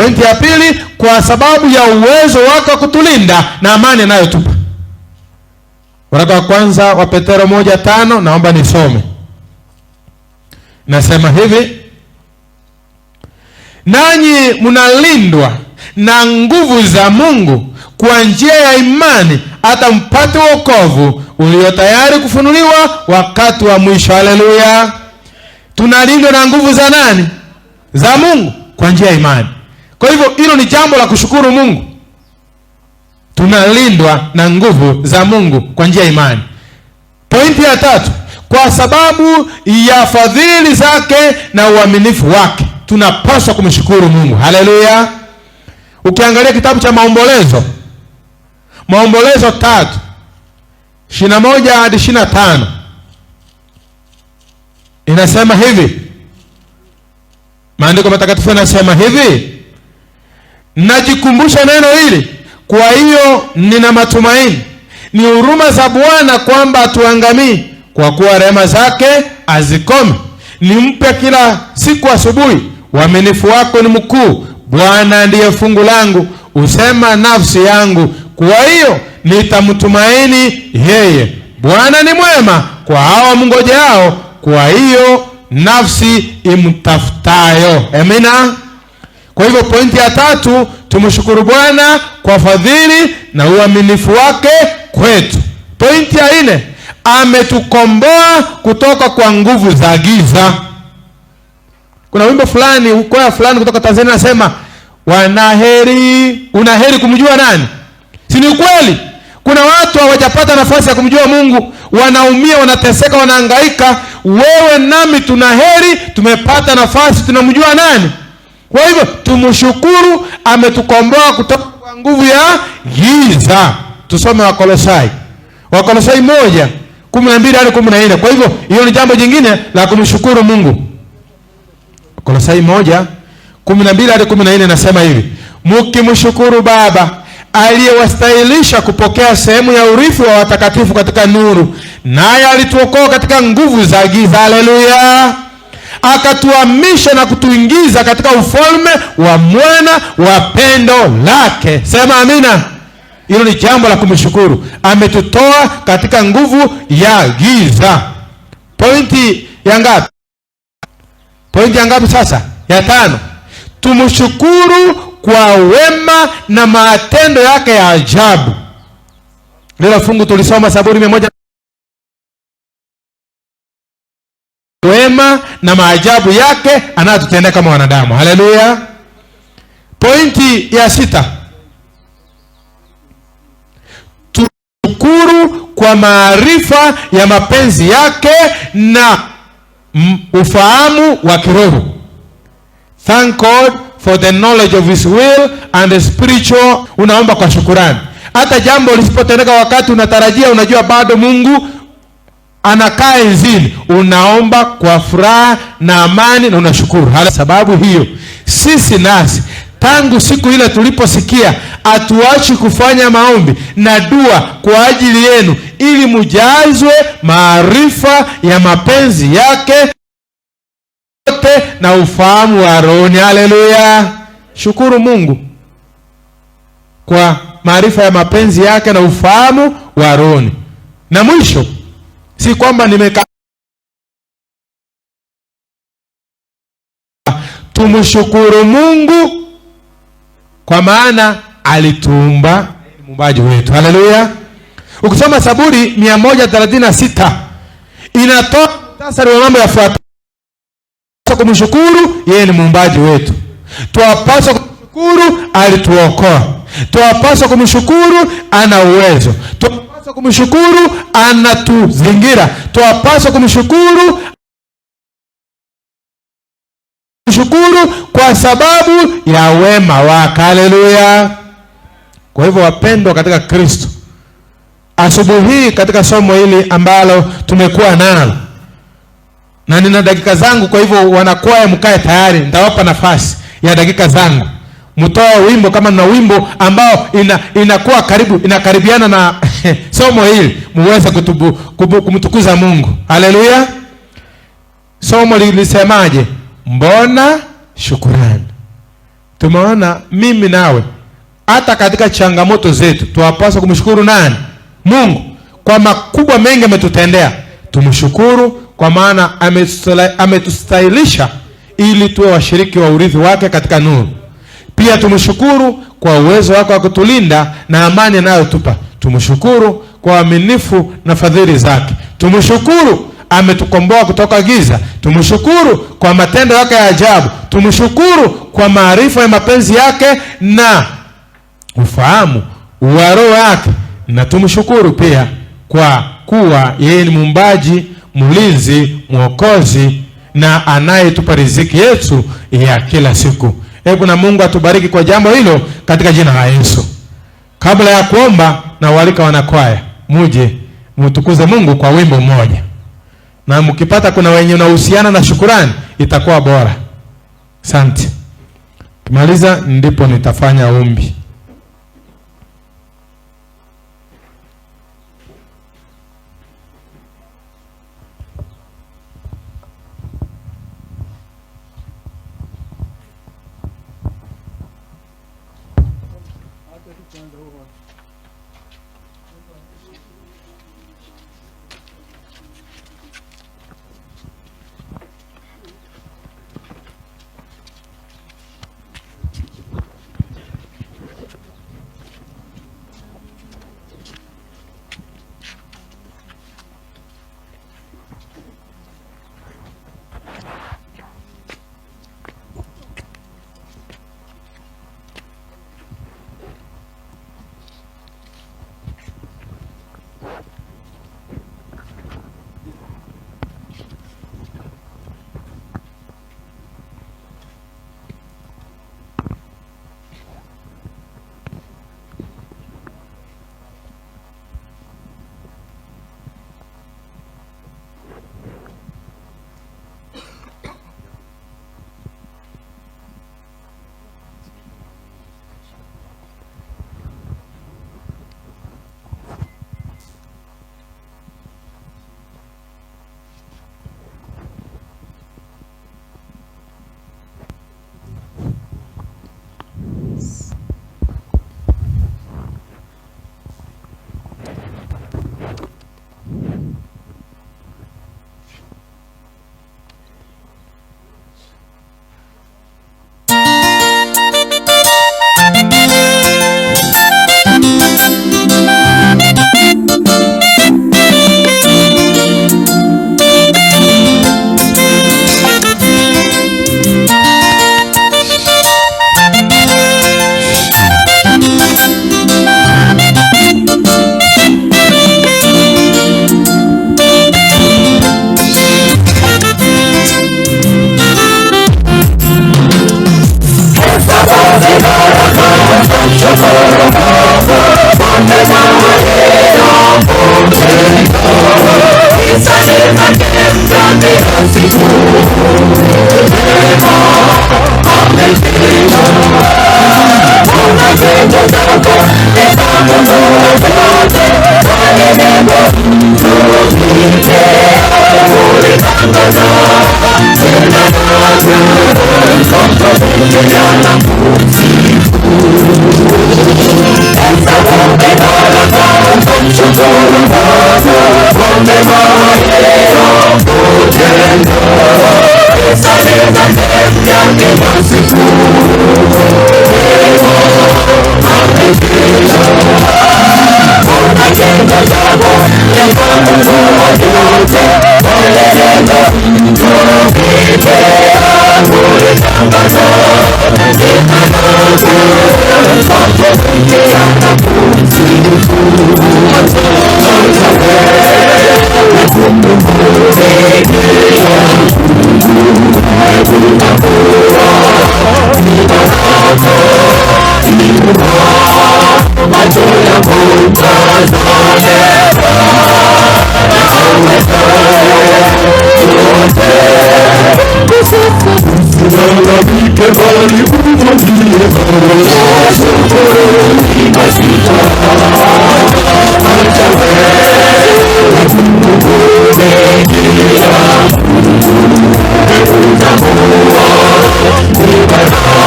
Pointi ya pili, kwa sababu ya uwezo wake wa kutulinda na amani anayotupa. Waraka wa kwanza wa Petro 1:5, naomba nisome. Nasema hivi: nanyi mnalindwa na nguvu za Mungu kwa njia ya imani, hata mpate wokovu ulio tayari kufunuliwa wakati wa mwisho. Haleluya! Tunalindwa na nguvu za nani? Za Mungu kwa njia ya imani. Kwa hivyo hilo ni jambo la kushukuru Mungu. Tunalindwa na nguvu za Mungu kwa njia ya imani. Pointi ya tatu, kwa sababu ya fadhili zake na uaminifu wake, tunapaswa kumshukuru Mungu. Haleluya! Ukiangalia kitabu cha Maombolezo, Maombolezo 3:21 hadi 25, inasema hivi. Maandiko matakatifu yanasema hivi: najikumbusha neno hili, kwa hiyo nina matumaini. Ni huruma za Bwana kwamba hatuangamii, kwa kuwa rehema zake hazikomi. Ni mpya kila siku asubuhi. Uaminifu wako ni mkuu. Bwana ndiye fungu langu, usema nafsi yangu, kwa hiyo nitamtumaini yeye. Bwana ni mwema kwa hao wamngojeao, kwa hiyo nafsi imtafutayo. Amina. Kwa hivyo pointi ya tatu, tumshukuru Bwana kwa fadhili na uaminifu wake kwetu. Pointi ya 4, ametukomboa kutoka kwa nguvu za giza. Kuna wimbo fulani, kwaya fulani kutoka Tanzania nasema, wanaheri, unaheri kumjua nani? Si ni ukweli? Kuna watu hawajapata nafasi ya kumjua Mungu, wanaumia, wanateseka, wanahangaika. Wewe nami tunaheri, tumepata nafasi, tunamjua nani? Kwa hivyo tumshukuru, ametukomboa kutoka kwa nguvu ya giza. Tusome Wakolosai 1:12 hadi 14. Kwa hivyo hiyo ni jambo jingine la kumshukuru Mungu. Wakolosai 1:12 hadi 14 nasema hivi: mkimshukuru Baba aliyewastahilisha kupokea sehemu ya urithi wa watakatifu katika nuru, naye alituokoa katika nguvu za giza. Haleluya! Akatuhamisha na kutuingiza katika ufalme wa mwana wa pendo lake. Sema amina. Hilo ni jambo la kumshukuru. Ametutoa katika nguvu ya giza. Pointi ya ngapi? Pointi ya ngapi sasa? Ya 5. Tumshukuru kwa wema na matendo yake ya ajabu. Leo fungu tulisoma Zaburi 100. Wema na maajabu yake anayotutendea kama wanadamu. Haleluya. Pointi ya 6. Tushukuru kwa maarifa ya mapenzi yake na ufahamu wa kiroho. Thank God for the knowledge of his will and the spiritual. Unaomba kwa shukrani. Hata jambo lisipotendeka wakati unatarajia, unajua bado Mungu anakaa enzini, unaomba kwa furaha na amani na unashukuru. Sababu hiyo sisi nasi tangu siku ile tuliposikia, hatuachi kufanya maombi na dua kwa ajili yenu, ili mjazwe maarifa ya mapenzi yake na ufahamu wa rohoni. Haleluya. Shukuru Mungu kwa maarifa ya mapenzi yake na ufahamu wa rohoni. Na mwisho, si kwamba tumshukuru Mungu kwa maana alituumba, muumbaji wetu. Haleluya. Ukisoma Zaburi 136 inatoa muhtasari wa mambo yafuatayo. Kumshukuru, yeye ni muumbaji wetu. Tuwapaswa kumshukuru, alituokoa. Tuwapaswa kumshukuru, ana uwezo. Tuwapaswa kumshukuru, anatuzingira. Tuwapaswa kumshukuru kwa sababu ya wema wake. Haleluya. Kwa hivyo wapendwa katika Kristo, asubuhi hii katika somo hili ambalo tumekuwa nalo, na nina dakika zangu, kwa hivyo wanakwaya mkae tayari, nitawapa nafasi ya dakika zangu. Mtoa wimbo kama na wimbo ambao inakuwa karibu, inakaribiana na somo hili, muweze kumtukuza Mungu. Haleluya. Somo lilisemaje? Mbona shukrani. tumeona mimi nawe hata katika changamoto zetu tuwapaswa kumshukuru nani? Mungu. Kwa makubwa mengi ametutendea, tumshukuru, kwa maana ametustahilisha ili tuwe washiriki wa urithi wake katika nuru. Pia tumshukuru kwa uwezo wake wa kutulinda na amani anayotupa. Tumshukuru kwa uaminifu na fadhili zake. Tumshukuru ametukomboa kutoka giza. Tumshukuru kwa matendo yake ya ajabu. Tumshukuru kwa maarifa ya mapenzi yake na ufahamu wa roho yake. Na tumshukuru pia kwa kuwa yeye ni muumbaji, mlinzi, mwokozi na anayetupa riziki yetu ya kila siku. Hebu na Mungu atubariki kwa jambo hilo katika jina la Yesu. Kabla ya kuomba, na walika wanakwaya muje mtukuze Mungu kwa wimbo mmoja. Na mkipata kuna wenye unahusiana na shukurani itakuwa bora. Asante. Kimaliza ndipo nitafanya ombi.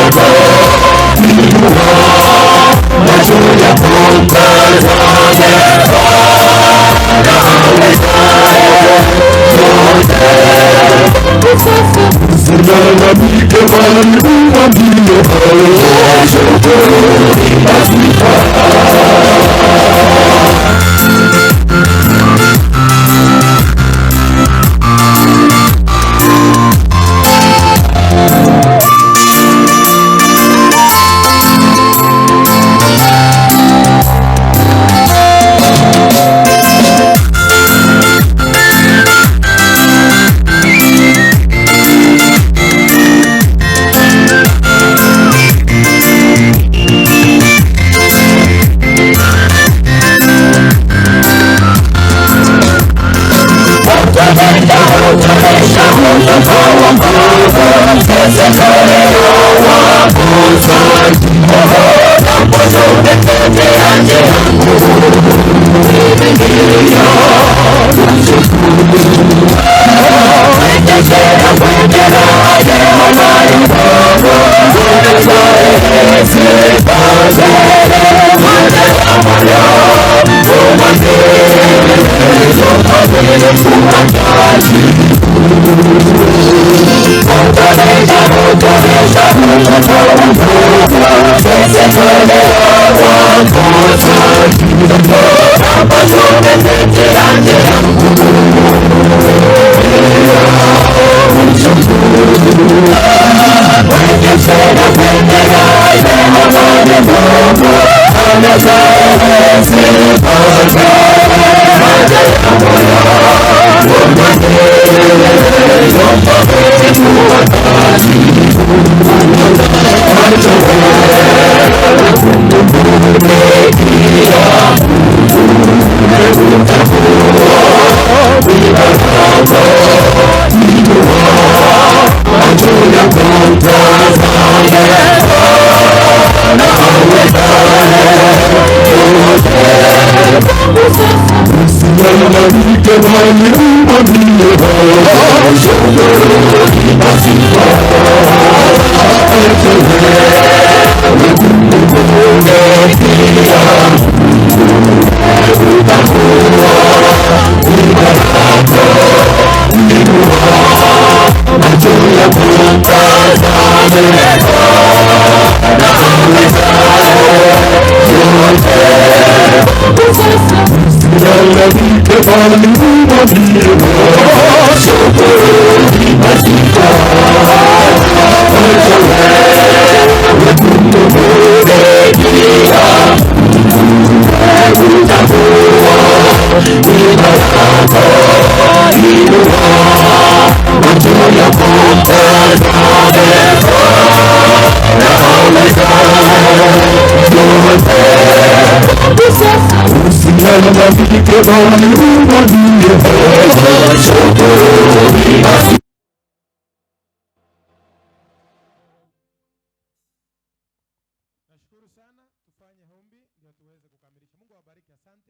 Baba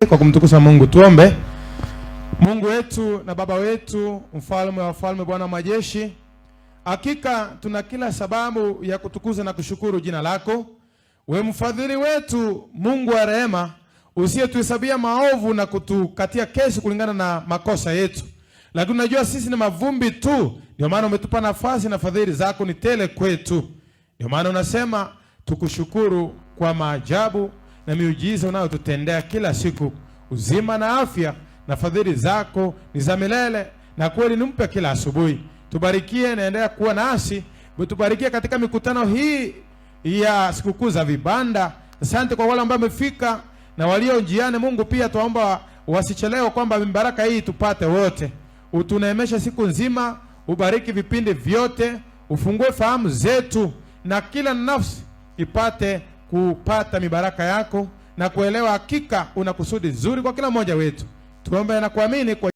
Kwa kumtukuza Mungu tuombe. Mungu wetu na Baba wetu, mfalme wa wafalme, Bwana wa majeshi, hakika tuna kila sababu ya kutukuza na kushukuru jina lako. We mfadhili wetu, Mungu wa rehema, usiyetuhesabia maovu na kutukatia kesi kulingana na makosa yetu, lakini unajua sisi ni mavumbi tu. Ndio maana umetupa nafasi na fadhili zako ni tele kwetu. Ndio maana unasema tukushukuru kwa maajabu na miujiza unayotutendea kila siku. Uzima na afya na fadhili zako ni za milele na kweli ni mpya kila asubuhi. Tubarikie na endelea kuwa nasi. Tubarikie katika mikutano hii ya sikukuu za vibanda. Asante kwa wale ambao wamefika na walio njiani. Mungu pia tuomba wasichelewe, kwamba baraka hii tupate wote. Utuneemesha siku nzima, ubariki vipindi vyote, ufungue fahamu zetu na kila nafsi ipate kupata mibaraka yako na kuelewa hakika una kusudi nzuri kwa kila mmoja wetu. Tuombe na kuamini kwa